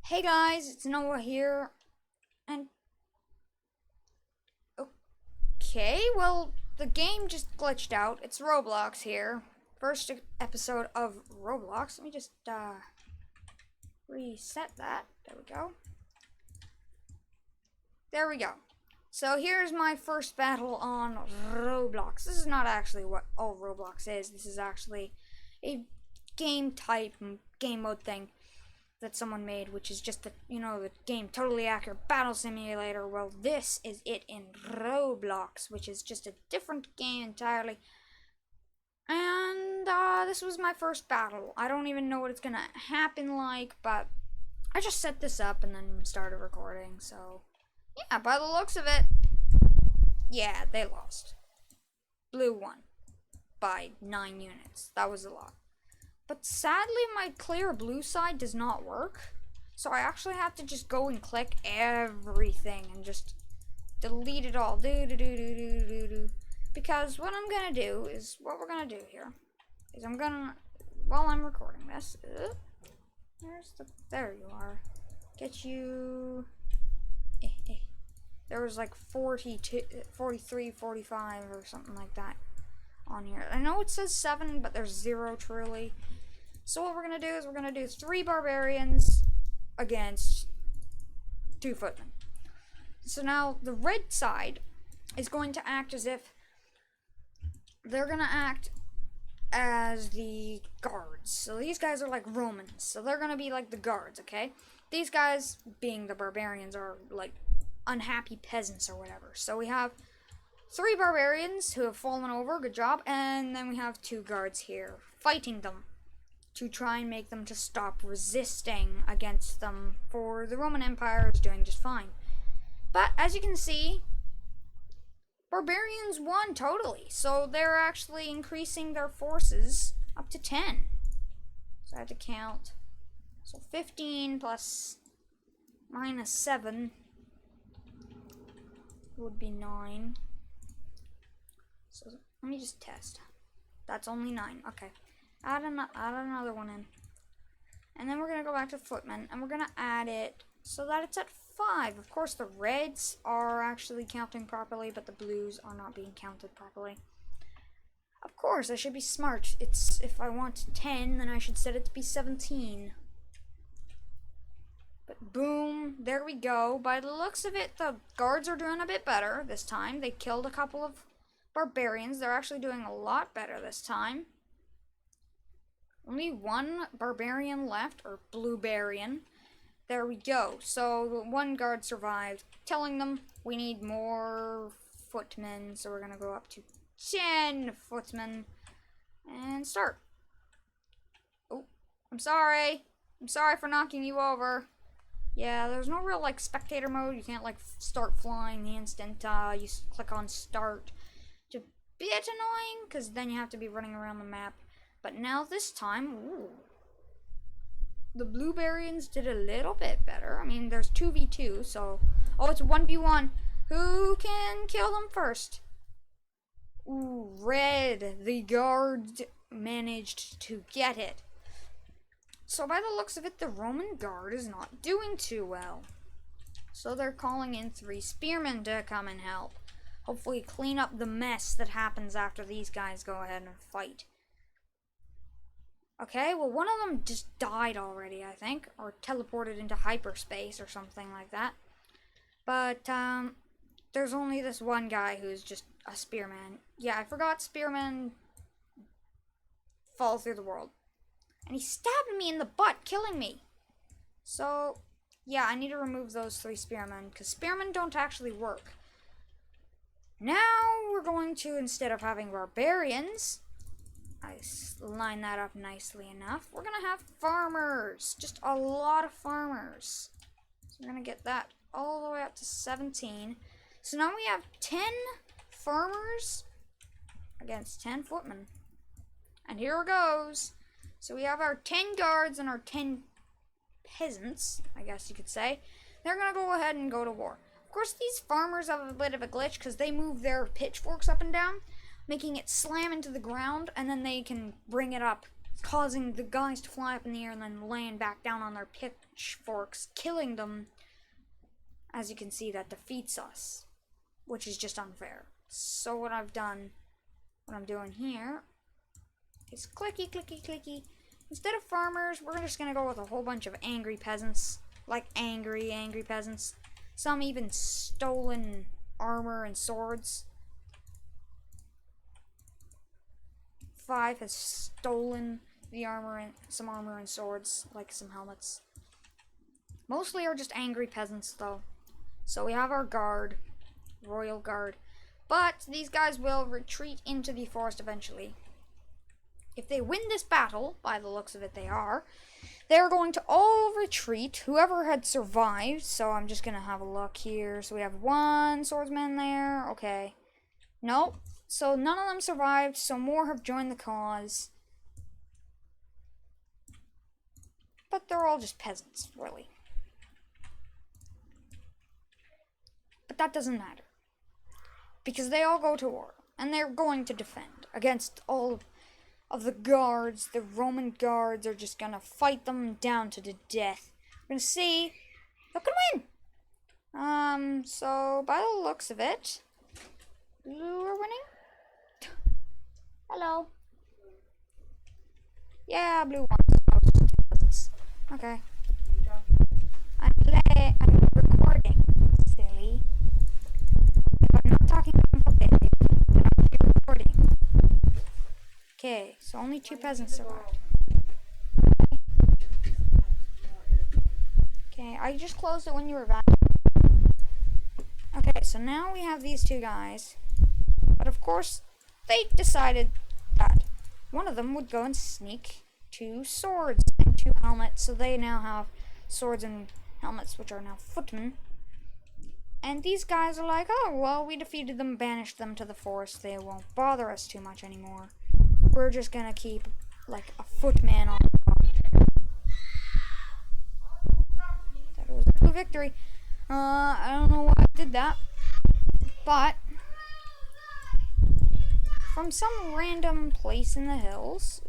Hey guys, it's Noah here, and okay, well, the game just glitched out. It's Roblox here. First episode of Roblox. Let me just, reset that. There we go. There we go. So here's my first battle on Roblox. This is not actually what all Roblox is. This is actually a game type, game mode thing that someone made, which is just the game Totally Accurate Battle Simulator. Well, this is it in Roblox, which is just a different game entirely. And this was my first battle. I don't even know what it's gonna happen like, but I just set this up and then started recording. So yeah, by the looks of it, yeah, they lost. Blue won by 9 units. That was a lot. But sadly, my clear blue side does not work. So I actually have to just go and click everything and just delete it all. Because what I'm going to do is, what we're going to do here, is I'm going to, while I'm recording this, there you are. Get you, There was like 42, 43, 45 or something like that on here. I know it says 7, but there's 0 truly. So what we're going to do is we're going to do 3 barbarians against 2 footmen. So now the red side is going to act as if they're going to act as the guards. So these guys are like Romans. So they're going to be like the guards, okay? These guys, being the barbarians, are like unhappy peasants or whatever. So we have 3 barbarians who have fallen over, good job, and then we have 2 guards here fighting them to try and make them to stop resisting against them, for the Roman Empire is doing just fine. But as you can see, barbarians won totally, so they're actually increasing their forces up to 10. So I have to count. So 15 plus minus 7 would be 9. So let me just test. That's only 9. Okay. Add another one in. And then we're going to go back to footmen, and we're going to add it so that it's at 5. Of course, the reds are actually counting properly, but the blues are not being counted properly. Of course, I should be smart. If I want 10, then I should set it to be 17. But boom, there we go. By the looks of it, the guards are doing a bit better this time. They killed a couple of barbarians. They're actually doing a lot better this time. Only 1 barbarian left, or bluebarian. There we go. So the 1 guard survived, telling them we need more footmen. So we're going to go up to 10 footmen and start. Oh, I'm sorry. I'm sorry for knocking you over. Yeah, there's no real like spectator mode. You can't like start flying the instant you click on start. It's a bit annoying because then you have to be running around the map. But now this time, ooh, the bluebarians did a little bit better. I mean, there's 2v2, so it's 1v1. Who can kill them first? Ooh, red. The guard managed to get it. So by the looks of it, the Roman guard is not doing too well. So they're calling in 3 spearmen to come and help. Hopefully clean up the mess that happens after these guys go ahead and fight. Okay, well, one of them just died already, I think, or teleported into hyperspace or something like that. But there's only this one guy who's just a spearman. Yeah, I forgot spearmen fall through the world. And he stabbed me in the butt, killing me. So, yeah, I need to remove those 3 spearmen, because spearmen don't actually work. Now we're going to, instead of having barbarians, I line that up nicely enough, we're going to have farmers. Just a lot of farmers. So we're going to get that all the way up to 17. So now we have 10 farmers against 10 footmen. And here it goes. So we have our 10 guards and our 10 peasants, I guess you could say. They're going to go ahead and go to war. Of course, these farmers have a bit of a glitch because they move their pitchforks up and down, making it slam into the ground, and then they can bring it up causing the guys to fly up in the air and then land back down on their pitchforks, killing them. As you can see, that defeats us, which is just unfair. So what I'm doing here is clicky, clicky, clicky. Instead of farmers, we're just gonna go with a whole bunch of angry peasants. Like angry peasants. Some even stolen armor and swords. 5 has stolen the armor and some armor and swords, like some helmets. Mostly are just angry peasants though. So we have our guard, royal guard. But these guys will retreat into the forest eventually. If they win this battle, by the looks of it they're going to all retreat, whoever had survived. So I'm just going to have a look here. So we have 1 swordsman there. Okay. Nope. So none of them survived, so more have joined the cause. But they're all just peasants, really. But that doesn't matter. Because they all go to war, and they're going to defend against all of the guards. The Roman guards are just gonna fight them down to the death. We're gonna see who can win. So by the looks of it, blue are winning. Hello. Yeah, blue won. Okay. I'm recording, silly. If I'm not talking about it, then I'll be recording. Okay, so only 2 peasants survived. Okay, I just closed it when you were back. Okay, so now we have these 2 guys. But of course, they decided that one of them would go and sneak 2 swords and 2 helmets. So they now have swords and helmets, which are now footmen. And these guys are like, oh, well, we defeated them, banished them to the forest. They won't bother us too much anymore. We're just gonna keep, like, a footman on the front. That was a victory. I don't know why I did that. But from some random place in the hills,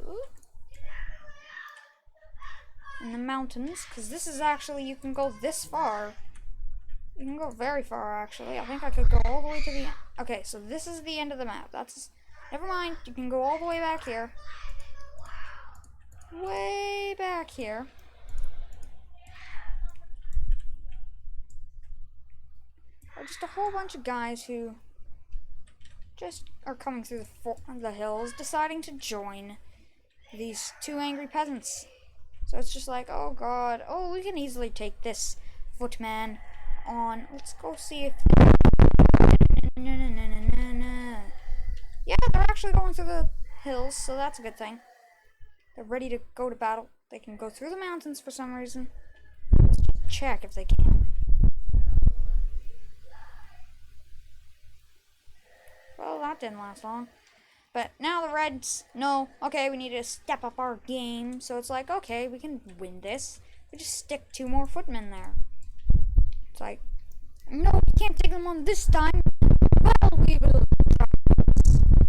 in the mountains, because this is actually, you can go this far. You can go very far, actually. I think I could go all the way to the end. Okay, so this is the end of the map. Never mind, you can go all the way back here. Way back here. Just a whole bunch of guys who just are coming through the hills, deciding to join these 2 angry peasants. So it's just like, oh god, oh, we can easily take this footman on. Let's go see if... Yeah, they're actually going through the hills, so that's a good thing. They're ready to go to battle. They can go through the mountains for some reason. Let's just check if they can. Well, that didn't last long. But now the Reds know, okay, we need to step up our game. So it's like, okay, we can win this. We just stick 2 more footmen there. It's like, no, we can't take them on this time. Well, we will try.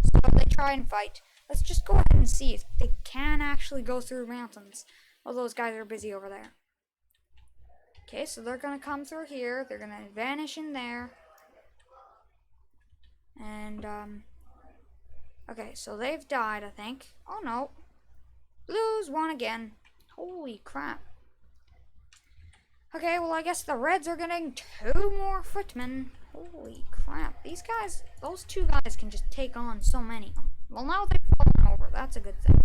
So they try and fight. Let's just go ahead and see if they can actually go through mountains. Well, those guys are busy over there. Okay, so they're going to come through here. They're going to vanish in there. And, okay, so they've died, I think. Oh, no. Blues won again. Holy crap. Okay, well, I guess the Reds are getting 2 more footmen. Holy crap. These guys, those 2 guys can just take on so many. Well, now they've fallen over. That's a good thing.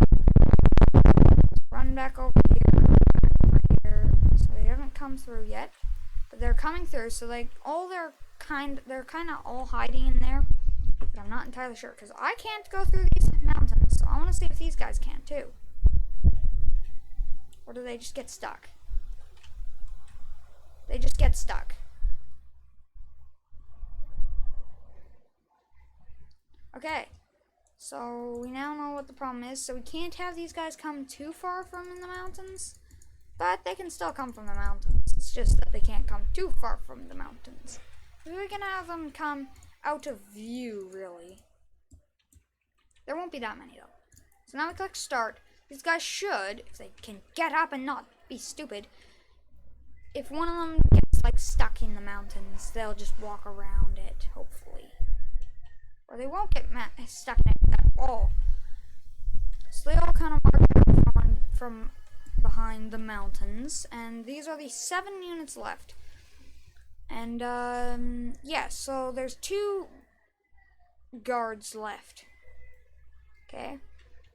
Let's run back over here. So they haven't come through yet. But they're coming through, so they're kind of all hiding in there. But I'm not entirely sure, because I can't go through these mountains. So I want to see if these guys can, too. Or do they just get stuck? They just get stuck. Okay. So we now know what the problem is. So we can't have these guys come too far from in the mountains. But they can still come from the mountains. It's just that they can't come too far from the mountains. We can have them come out of view, really. There won't be that many, though. So now we click start. these guys should, if they can get up and not be stupid, if one of them gets like stuck in the mountains, they'll just walk around it, hopefully. Or they won't get stuck in it at all. So they all kind of march from behind the mountains, and these are the 7 units left. And yeah, so there's 2 guards left. Okay,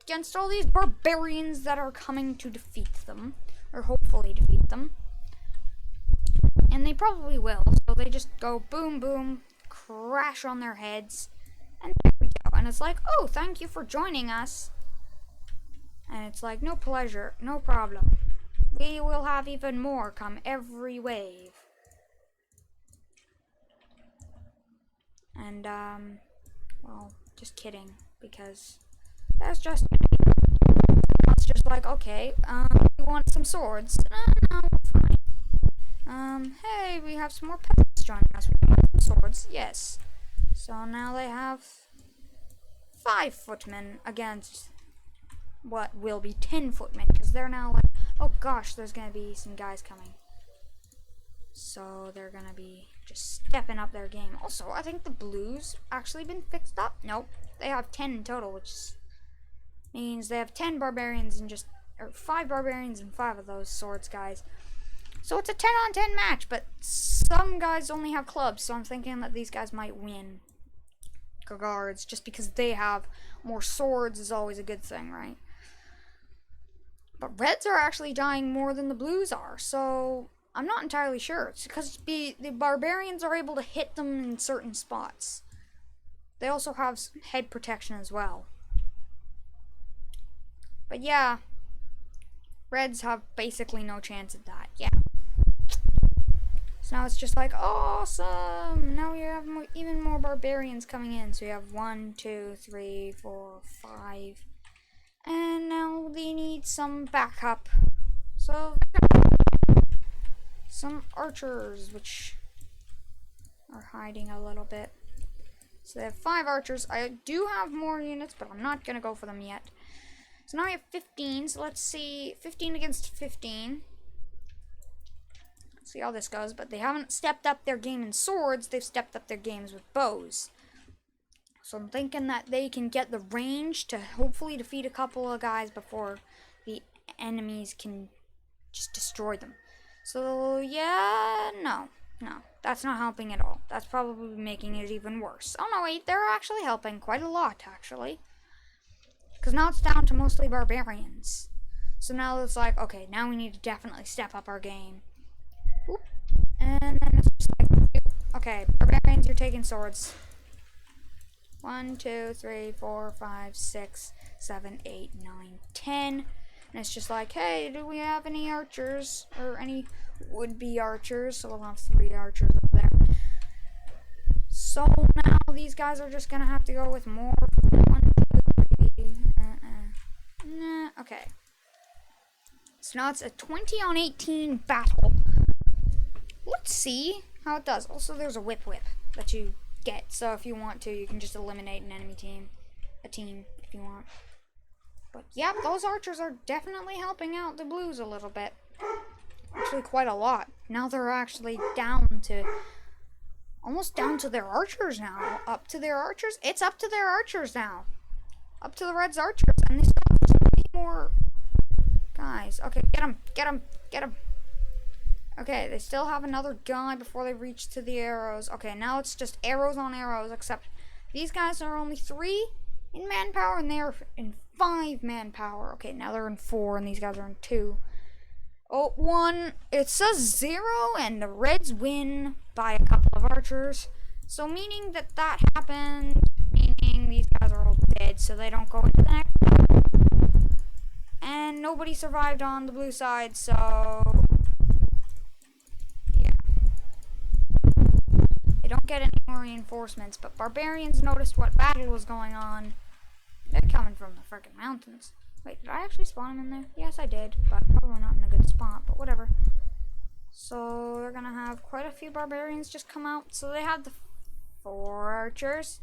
against all these barbarians that are coming to defeat them, or hopefully defeat them. And they probably will, so they just go boom boom, crash on their heads, and there we go. And it's like, oh, thank you for joining us. And it's like, no pleasure, no problem. We will have even more come every wave. And, well, just kidding, because that's just it's just like, okay, you want some swords? No, fine. Hey, we have some more peasants joining us. We want some swords, yes. So now they have 5 footmen against what will be 10 footmen, because they're now like, oh gosh, there's gonna be some guys coming. So they're gonna be just stepping up their game. Also, I think the blues actually been fixed up. Nope, they have 10 in total, which means they have 10 barbarians and just, or 5 barbarians and 5 of those swords guys. So it's a 10-on-10 match, but some guys only have clubs, so I'm thinking that these guys might win. Guards, just because they have more swords is always a good thing, right? But reds are actually dying more than the blues are, so I'm not entirely sure. It's because the barbarians are able to hit them in certain spots. They also have head protection as well. But yeah, reds have basically no chance at that. Yeah. So now it's just like, awesome! Now we have even more barbarians coming in. So we have 1, 2, 3, 4, 5. And now they need some backup. So, some archers, which are hiding a little bit. So they have 5 archers. I do have more units, but I'm not going to go for them yet. So now we have 15. So let's see, 15 against 15. See how this goes, but they haven't stepped up their game in swords, they've stepped up their games with bows. So I'm thinking that they can get the range to hopefully defeat a couple of guys before the enemies can just destroy them. So yeah, no, that's not helping at all. That's probably making it even worse. Oh no, wait, they're actually helping quite a lot, actually. Because now it's down to mostly barbarians. So now it's like, okay, now we need to definitely step up our game. Oop. And then it's just like, okay, barbarians, you're taking swords. 1, 2, 3, 4, 5, 6, 7, 8, 9, 10. And it's just like, hey, do we have any archers? Or any would-be archers? So we'll have 3 archers up there. So now these guys are just gonna have to go with more. 1, 2, 3. Okay. So now it's a 20-on-18 battle. Let's see how it does. Also, there's a whip that you get. So if you want to, you can just eliminate an enemy team. A team, if you want. But yeah, those archers are definitely helping out the blues a little bit. Actually, quite a lot. Now they're actually down to, almost down to their archers now. Up to their archers. It's up to their archers now. Up to the Reds' archers. And they still have 3 more guys. Okay, get them, get them, get them. Okay, they still have another guy before they reach to the arrows. Okay, now it's just arrows on arrows, except these guys are only 3 in manpower, and they are in 5 manpower. Okay, now they're in 4, and these guys are in 2. Oh, 1. It says 0, and the Reds win by a couple of archers. So meaning that happened, meaning these guys are all dead, so they don't go into the next battle. And nobody survived on the blue side, so don't get any more reinforcements, but barbarians noticed what battle was going on. They're coming from the freaking mountains. Wait, did I actually spawn them in there? Yes, I did, but probably not in a good spot, but whatever. So they're gonna have quite a few barbarians just come out. So they have the 4 archers.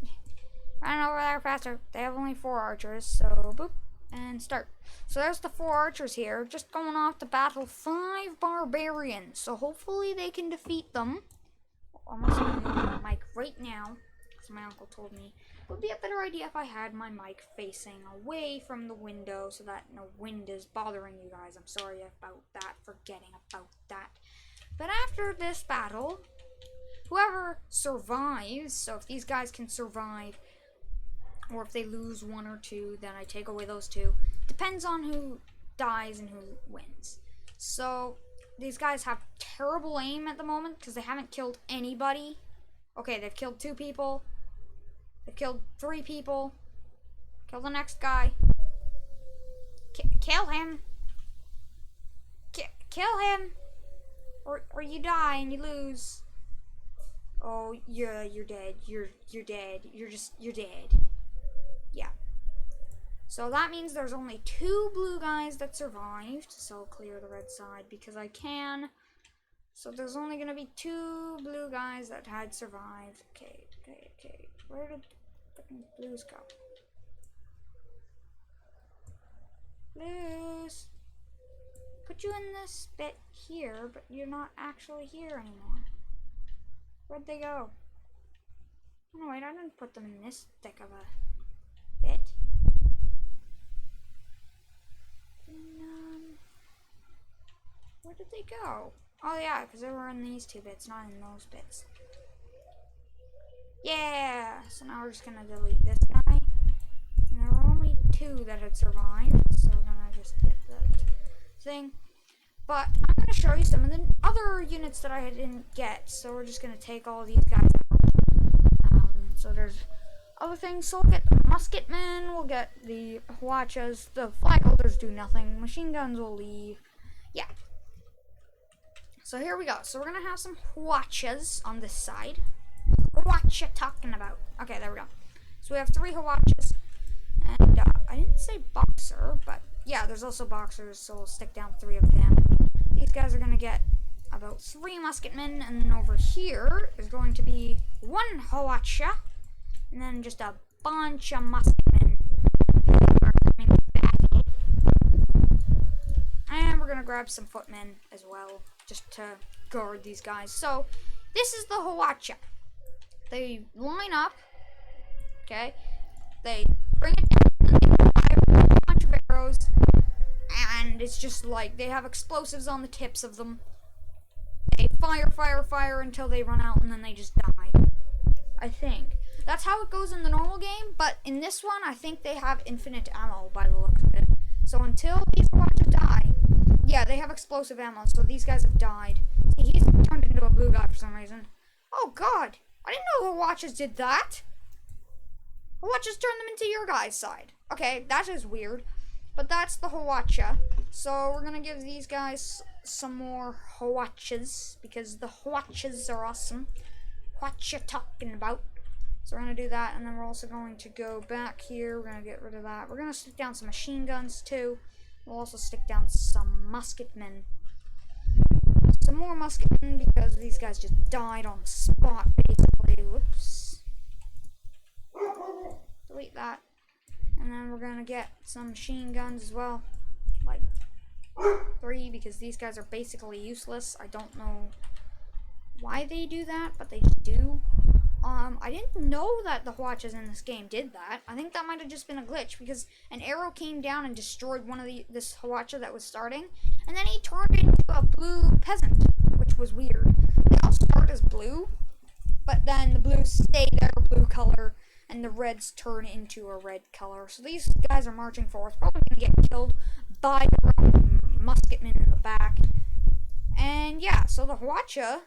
Run over there faster. They have only 4 archers, so boop. And start. So there's the 4 archers here, just going off to battle 5 barbarians. So hopefully they can defeat them. I'm also going to move my mic right now, because my uncle told me it would be a better idea if I had my mic facing away from the window so that no wind is bothering you guys. I'm sorry about that, forgetting about that. But after this battle, whoever survives, so if these guys can survive, or if they lose 1 or 2, then I take away those 2. Depends on who dies and who wins. So these guys have terrible aim at the moment because they haven't killed anybody. Okay, they've killed 2 people. They've killed 3 people. Kill the next guy. Kill him. Kill him. Or you die and you lose. Oh, you're dead. You're dead. You're dead. Yeah. So that means there's only 2 blue guys that survived. So I'll clear the red side because I can. So there's only going to be 2 blue guys that had survived. Okay. Where did the blues go? Blues. Put you in this bit here, but you're not actually here anymore. Where'd they go? Oh, no, wait, I didn't put them in this thick of a bit. Where did they go? Oh yeah, because they were in these 2 bits, not in those bits. Yeah! So now we're just gonna delete this guy. And there were only 2 that had survived, so we're gonna just get that thing. But I'm gonna show you some of the other units that I didn't get, so we're just gonna take all these guys out. So there's other things, so we'll get the musketmen, we'll get the Hwachas, the flag holders do nothing, machine guns will leave. Yeah. So here we go. So we're gonna have some Hwachas on this side. What you talking about? Okay, there we go. So we have 3 Hwachas. And I didn't say boxer, but yeah, there's also boxers, so we'll stick down 3 of them. These guys are gonna get about 3 musketmen, and then over here is going to be 1 Hwacha, and then just a bunch of musketmen. And we're gonna grab some footmen as well, just to guard these guys. So this is the Hwacha. They line up, okay? They bring it down, and they fire a bunch of arrows, and it's just like they have explosives on the tips of them. They fire until they run out, and then they just die. I think that's how it goes in the normal game, but in this one, I think they have infinite ammo by the look of it. So until these Hwachas die, yeah, they have explosive ammo, so these guys have died. See, he's turned into a blue guy for some reason. Oh god, I didn't know the Hwachas did that. Hwachas turned them into your guys' side. Okay, that is weird. But that's the Hwacha. So we're gonna give these guys some more Hwachas, because the Hwachas are awesome. What you talking about? So we're gonna do that, and then we're also going to go back here. We're gonna get rid of that. We're gonna stick down some machine guns too. We'll also stick down some musketmen. Some more musketmen, because these guys just died on the spot, basically. Whoops. Delete that. And then we're gonna get some machine guns as well. Like 3, because these guys are basically useless. I don't know why they do that, but they just do. I didn't know that the Hwachas in this game did that. I think that might have just been a glitch, because an arrow came down and destroyed one of this Hwacha that was starting, and then he turned into a blue peasant, which was weird. They all start as blue, but then the blues stay their blue color, and the reds turn into a red color. So these guys are marching forth, probably going to get killed by their own musketmen in the back. And yeah, so the Hwacha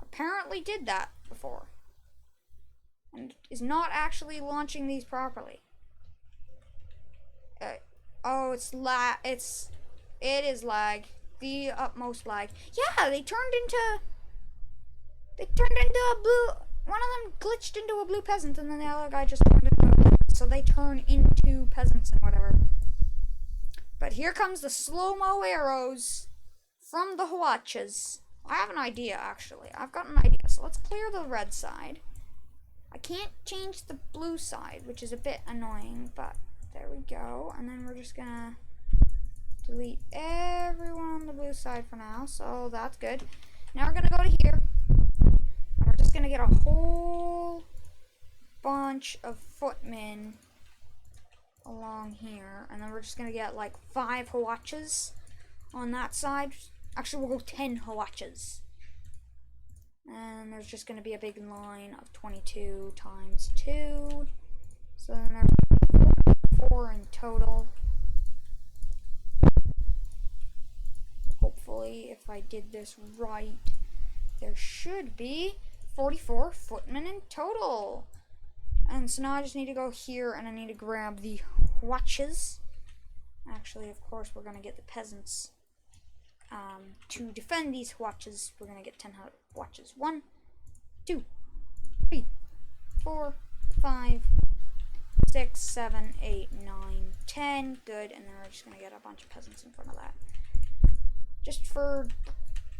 apparently did that before, and is not actually launching these properly. Oh, it is lag. The utmost lag. Yeah, they turned into a blue. One of them glitched into a blue peasant, and then the other guy just turned into a blue. So they turn into peasants and whatever. But here comes the slow-mo arrows from the Hwachas. I have an idea, actually. I've got an idea. So let's clear the red side. I can't change the blue side, which is a bit annoying, but There we go. And then we're just gonna delete everyone on the blue side for now. So that's good. Now we're gonna go to here. And we're just gonna get a whole bunch of footmen along here. And then we're just gonna get like 5 Hawatches on that side. Actually, we'll go 10 Hawatches. And there's just going to be a big line of 22 times 2. So then there's 4 in total. Hopefully, if I did this right, there should be 44 footmen in total. And so now I just need to go here and I need to grab the watches. Actually, of course, we're going to get the peasants. To defend these watches, we're going to get 10 watches. 1, 2, 3, 4, 5, 6, 7, 8, 9, 10. Good. And then we're just going to get a bunch of peasants in front of that. Just for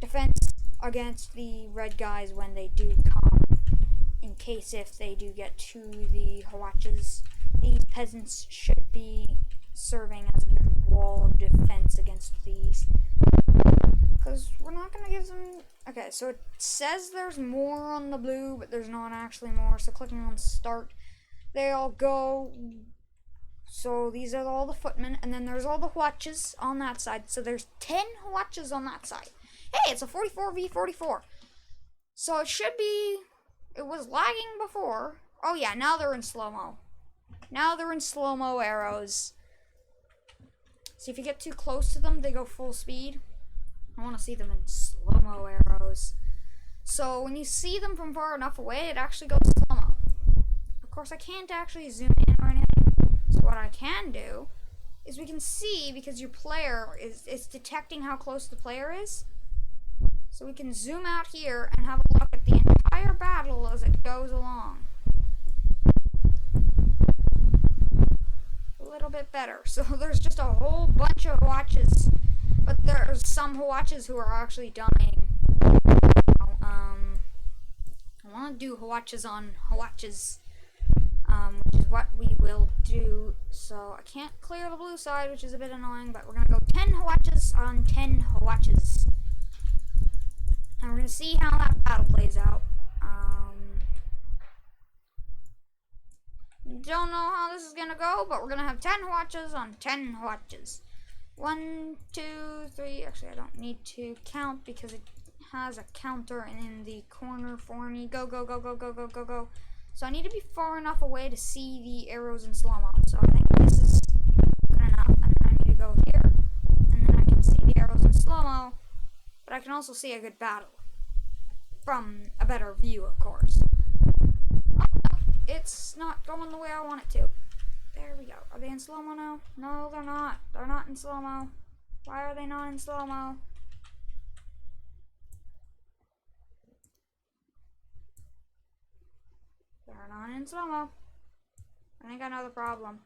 defense against the red guys when they do come. In case if they do get to the watches, these peasants should be serving as a good wall of defense against these. Because we're not going to give them... Okay, so it says there's more on the blue, but there's not actually more. So clicking on start, they all go. So these are all the footmen. And then there's all the watches on that side. So there's 10 watches on that side. Hey, it's a 44v44. So it should be... It was lagging before. Oh yeah, now they're in slow-mo. Now they're in slow-mo arrows. So if you get too close to them, they go full speed. I want to see them in slow-mo arrows. So when you see them from far enough away, it actually goes slow-mo. Of course, I can't actually zoom in or anything. So what I can do is we can see, because your player is detecting how close the player is. So we can zoom out here and have a look at the entire battle as it goes along. A little bit better. So there's just a whole bunch of watches. But there's some Hawatches who are actually dying. I want to do Hawatches on Hawatches, which is what we will do. So I can't clear the blue side, which is a bit annoying, but we're going to go 10 Hawatches on 10 Hawatches. And we're going to see how that battle plays out. Don't know how this is going to go, but we're going to have 10 Hawatches on 10 Hawatches. 1, 2, 3. Actually, I don't need to count because it has a counter in the corner for me. Go, go, go, go, go, go, go, go. So I need to be far enough away to see the arrows in slow-mo. So I think this is good enough. And then I need to go here. And then I can see the arrows in slow-mo. But I can also see a good battle. From a better view, of course. Oh, no. It's not going the way I want it to. There we go. Are they in slow-mo now? No, they're not. They're not in slow-mo. Why are they not in slow-mo? They're not in slow-mo. I think I know the problem.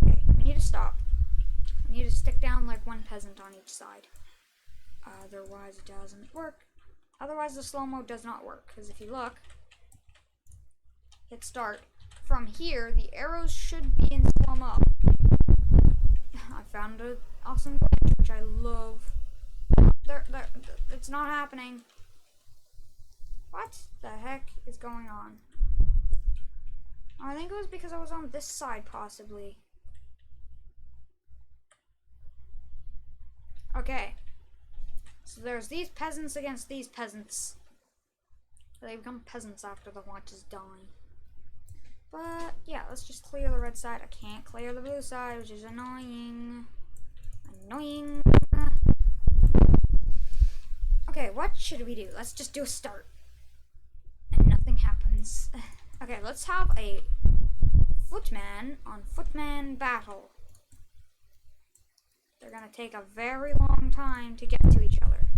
Okay, we need to stop. We need to stick down like 1 peasant on each side. Otherwise it doesn't work. Otherwise the slow-mo does not work. Because if you look, hit start. From here, the arrows should be in slow-mo. I found an awesome glitch, which I love. It's not happening. What the heck is going on? I think it was because I was on this side, possibly. Okay. So there's these peasants against these peasants. They become peasants after the watches die. But, yeah, let's just clear the red side. I can't clear the blue side, which is annoying. Annoying. Okay, what should we do? Let's just do a start. And nothing happens. Okay, let's have a footman on footman battle. They're gonna take a very long time to get to each other.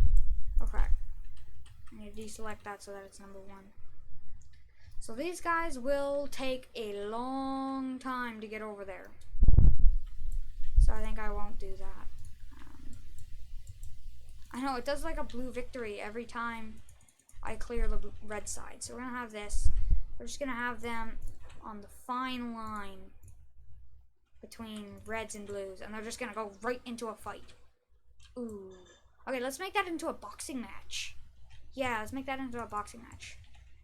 Oh crap. I need to deselect that so that it's number 1. So these guys will take a long time to get over there. So I think I won't do that. I know, it does like a blue victory every time I clear the red side. So we're going to have this. We're just going to have them on the fine line. between reds and blues, and they're just gonna go right into a fight. Ooh. Okay, let's make that into a boxing match. Yeah, let's make that into a boxing match.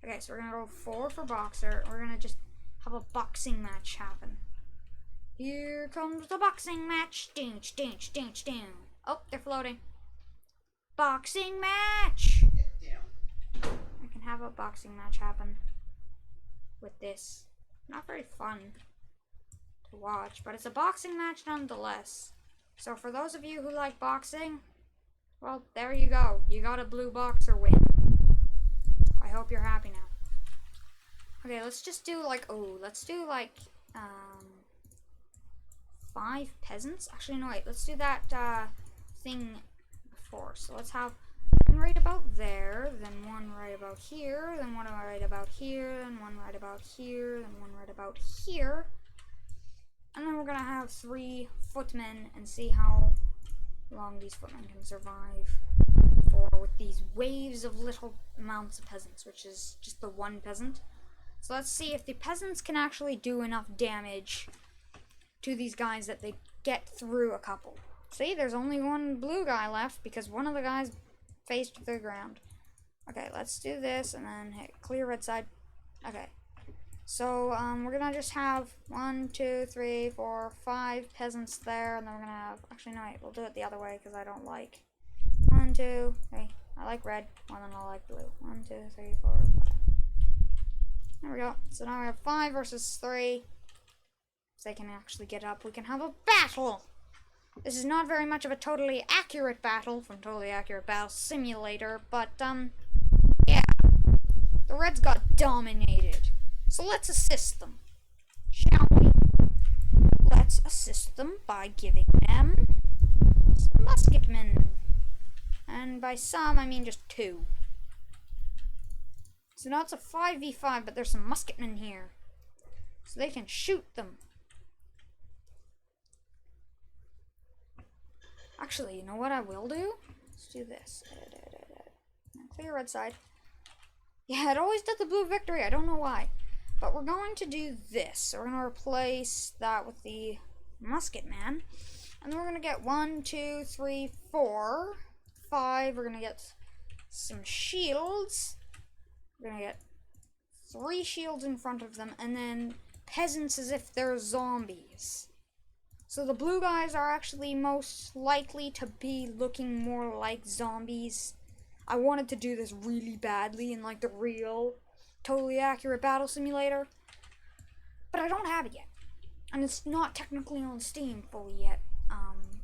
Okay, so we're gonna go 4 for boxer. We're gonna just have a boxing match happen. Here comes the boxing match. Ding, ding, ding, ding. Oh, they're floating. Boxing match! I can have a boxing match happen with this. Not very fun to watch, but it's a boxing match nonetheless. So for those of you who like boxing, well, there you go. You got a blue boxer win. I hope you're happy now. Okay, let's just do like, let's do like, 5 peasants? Actually, no, wait, let's do that, thing before. So let's have one right about there, then one right about here, then one right about here, then one right about here, then one right about here. And then we're gonna have 3 footmen and see how long these footmen can survive with these waves of little amounts of peasants, which is just the one peasant. So let's see if the peasants can actually do enough damage to these guys that they get through a couple. See, there's only one blue guy left because one of the guys faced the ground. Okay, let's do this and then hit clear red side. Okay. So, we're gonna just have 1, 2, 3, 4, 5 peasants there, and then we're gonna have, actually no wait, we'll do it the other way because I don't like 1, 2, 3, I like red, and then I like blue. 1, 2, 3, 4, 5. There we go. So now we have 5 versus 3. If they can actually get up, we can have a battle! This is not very much of a totally accurate battle from Totally Accurate Battle Simulator, but, yeah. The Reds got dominated. So let's assist them, shall we? Let's assist them by giving them some musketmen. And by some, I mean just 2. So now it's a 5v5, but there's some musketmen here. So they can shoot them. Actually, you know what I will do? Let's do this. Clear red side. Yeah, it always did the blue victory. I don't know why. But we're going to do this. So we're going to replace that with the musketman. And then we're going to get 1, 2, 3, 4, 5. We're going to get some shields. We're going to get 3 shields in front of them. And then peasants as if they're zombies. So the blue guys are actually most likely to be looking more like zombies. I wanted to do this really badly in like the real Totally Accurate Battle Simulator, but I don't have it yet, and it's not technically on Steam fully yet,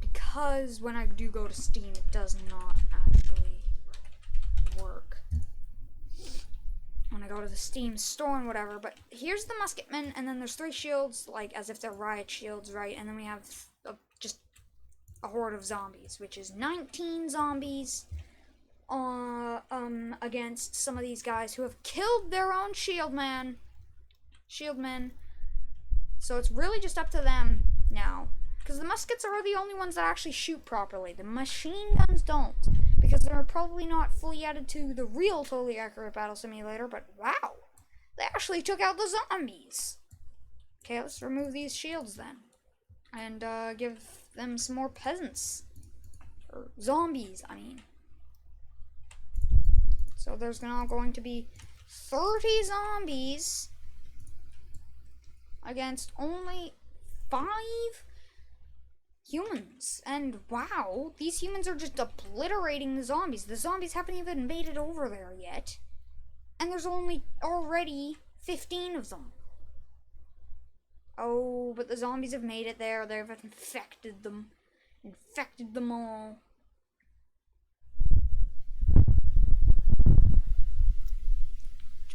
because when I do go to Steam, it does not actually work when I go to the Steam store and whatever. But here's the musketmen, and then there's 3 shields, like as if they're riot shields, right? And then we have just a horde of zombies, which is 19 zombies against some of these guys who have killed their own shieldmen. So it's really just up to them now, because the muskets are the only ones that actually shoot properly. The machine guns don't, because they're probably not fully added to the real Totally Accurate Battle Simulator. But wow, they actually took out the zombies. Okay, let's remove these shields then, and give them some more peasants, or zombies, I mean. So there's now going to be 30 zombies against only 5 humans. And wow, these humans are just obliterating the zombies. The zombies haven't even made it over there yet. And there's only already 15 of them. Oh, but the zombies have made it there. They've infected them. Infected them all.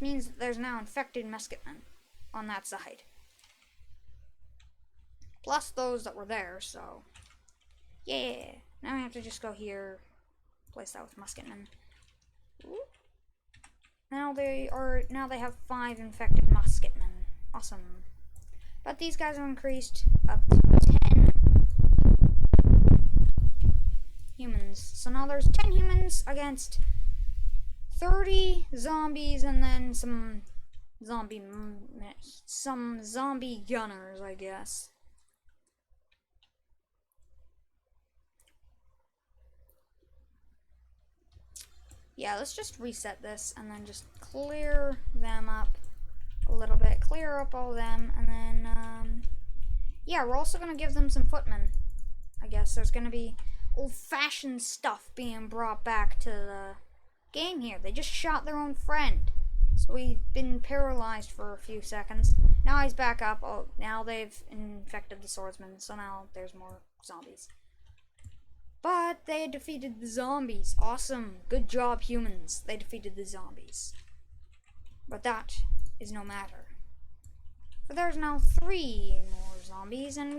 Means that there's now infected musketmen on that side. Plus those that were there, so yeah. Now we have to just go here, place that with musketmen. Ooh. Now they have 5 infected musketmen. Awesome. But these guys are increased up to 10 humans. So now there's 10 humans against 30 zombies, and then some zombie gunners, I guess. Yeah, let's just reset this and then just clear them up a little bit. Clear up all them, and then, yeah, we're also going to give them some footmen. I guess there's going to be old-fashioned stuff being brought back to the game here. They just shot their own friend. So we've been paralyzed for a few seconds. Now he's back up. Oh, now they've infected the swordsman, so now there's more zombies. But they defeated the zombies. Awesome. Good job, humans. They defeated the zombies. But that is no matter. For there's now 3 more zombies, and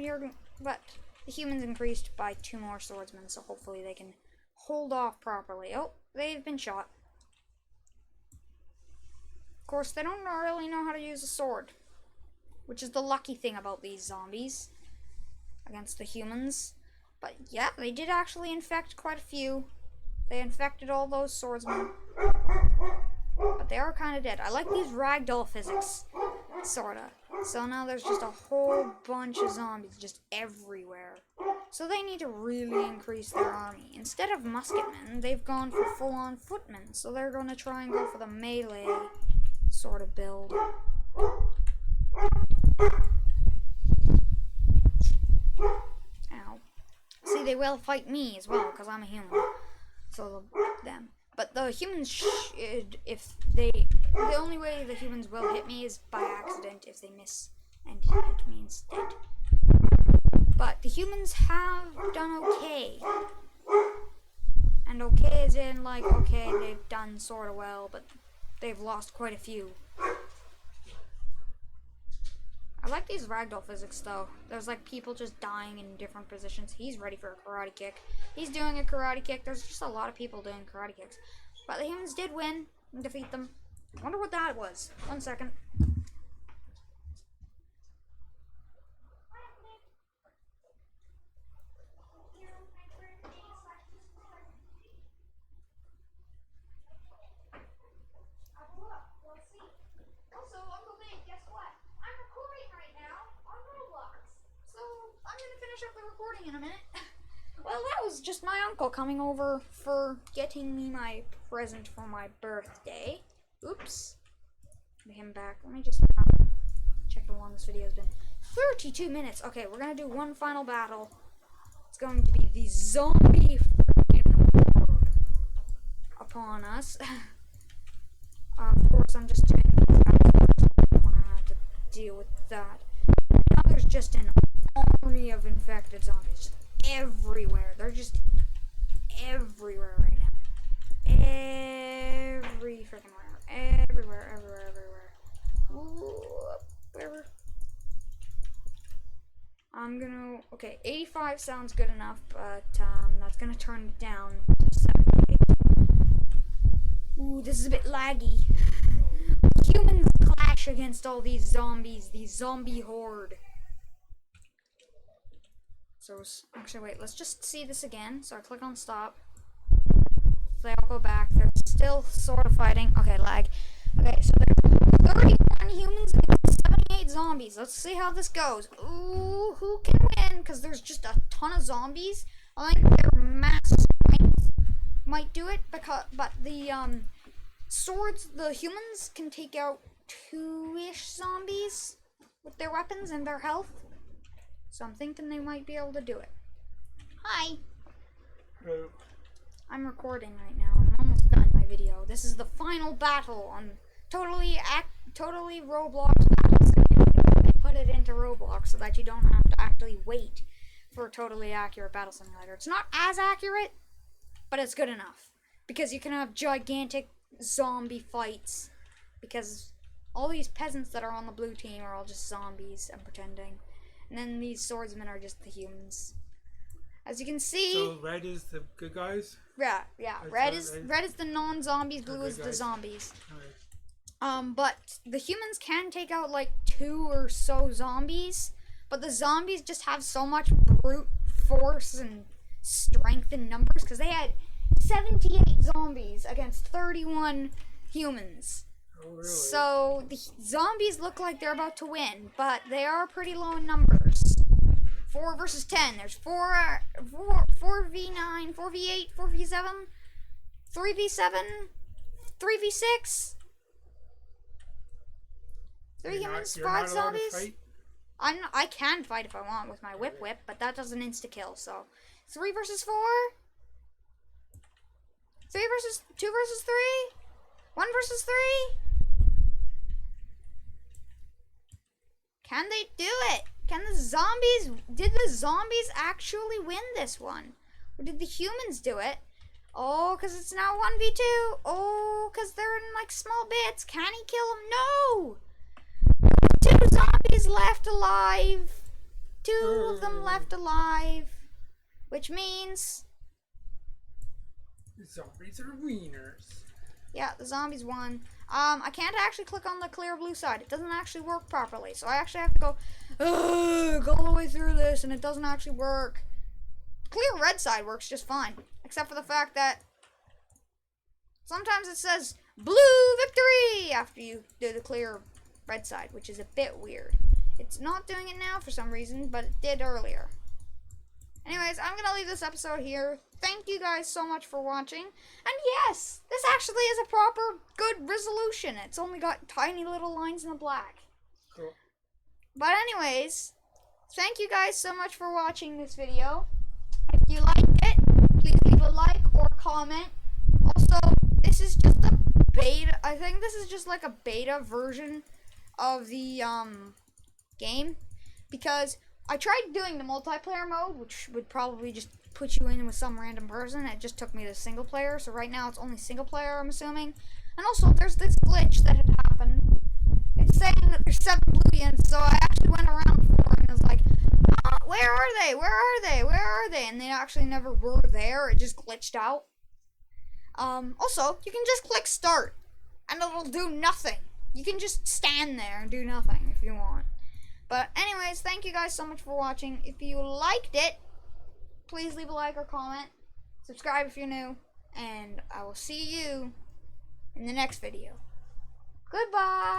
but the humans increased by 2 more swordsmen, so hopefully they can hold off properly. Oh, they've been shot. Of course, they don't really know how to use a sword, which is the lucky thing about these zombies against the humans. But yeah, they did actually infect quite a few. They infected all those swordsmen. But they are kind of dead. I like these ragdoll physics, sorta. So now there's just a whole bunch of zombies just everywhere. So they need to really increase their army. Instead of musketmen, they've gone for full-on footmen. So they're going to try and go for the melee sort of build. Ow. See, they will fight me as well, because I'm a human. So, them. But the humans should, the only way the humans will hit me is by accident if they miss and hit me instead. But the humans have done okay. And okay as in, like, okay, they've done sort of well, but they've lost quite a few. I like these ragdoll physics, though. There's, like, people just dying in different positions. He's ready for a karate kick. He's doing a karate kick. There's just a lot of people doing karate kicks. But the humans did win and defeat them. I wonder what that was. 1 second. Also, Uncle Dave, guess what? I'm recording right now on Roblox. So, I'm going to finish up the recording in a minute. Well, that was just my uncle coming over for getting me my present for my birthday. Oops. Put him back. Let me just check how long this video has been. 32 minutes. Okay, we're going to do one final battle. It's going to be the zombie freaking horde upon us. Of course, I'm just doing this. I don't want to have to deal with that. Now there's just an army of infected zombies just everywhere. They're just everywhere right now. Every freaking where. Everywhere. Wherever. I'm gonna. Okay, 85 sounds good enough, but that's gonna turn it down to 78. Ooh, this is a bit laggy. Humans clash against all these zombies, the zombie horde. So, actually, wait, let's just see this again. So I click on stop. They all go back. They're still sort of fighting. Okay, lag. Okay, so there's 31 humans against 78 zombies. Let's see how this goes. Ooh, who can win? Because there's just a ton of zombies. I think their mass strength might do it, but the the humans can take out 2-ish zombies with their weapons and their health. So I'm thinking they might be able to do it. Hi. Hello. I'm recording right now. I'm almost done my video. This is the final battle on totally Roblox battles. I put it into Roblox so that you don't have to actually wait for a totally accurate battle simulator. It's not as accurate, but it's good enough. Because you can have gigantic zombie fights. Because all these peasants that are on the blue team are all just zombies, I'm pretending. And then these swordsmen are just the humans. As you can see... So red is the good guys? Yeah. Red is the non-zombies, blue is the zombies. Alright. But the humans can take out like 2 or so zombies, but the zombies just have so much brute force and strength in numbers, because they had 78 zombies against 31 humans. Oh, really? So the zombies look like they're about to win, but they are pretty low in numbers. 4 versus 10. There's 4v9, 4v8, 4v7. 3v7, 3v6, 3 humans, 5 zombies. I can fight if I want with my whip, but that doesn't insta-kill, so 3 versus 4? 3 versus 2 versus 3? 1 versus 3? Can they do it? Did the zombies actually win this one? Or did the humans do it? Oh, because it's now 1v2. Oh, because they're in like small bits. Can he kill them? No! 2 zombies left alive. 2 of them left alive. Which means... the zombies are wieners. Yeah, the zombies won. I can't actually click on the clear blue side. It doesn't actually work properly. So I actually have to go all the way through this, and it doesn't actually work. Clear red side works just fine. Except for the fact that sometimes it says blue victory after you do the clear red side, which is a bit weird. It's not doing it now for some reason, but it did earlier. Anyways, I'm going to leave this episode here. Thank you guys so much for watching. And yes, this actually is a proper good resolution. It's only got tiny little lines in the black. Cool. But anyways, thank you guys so much for watching this video. If you liked it, please leave a like or a comment. Also, this is just a beta. I think this is just like a beta version of the game, because I tried doing the multiplayer mode, which would probably just put you in with some random person. It just took me to single player, so right now it's only single player, I'm assuming. And also, there's this glitch that had happened. It's saying that there's 7 blue units, so I actually went around 4 and was like, where are they? Where are they? Where are they? And they actually never were there. It just glitched out. Also, you can just click start, and it'll do nothing. You can just stand there and do nothing if you want. But anyways, thank you guys so much for watching. If you liked it, please leave a like or comment. Subscribe if you're new. And I will see you in the next video. Goodbye.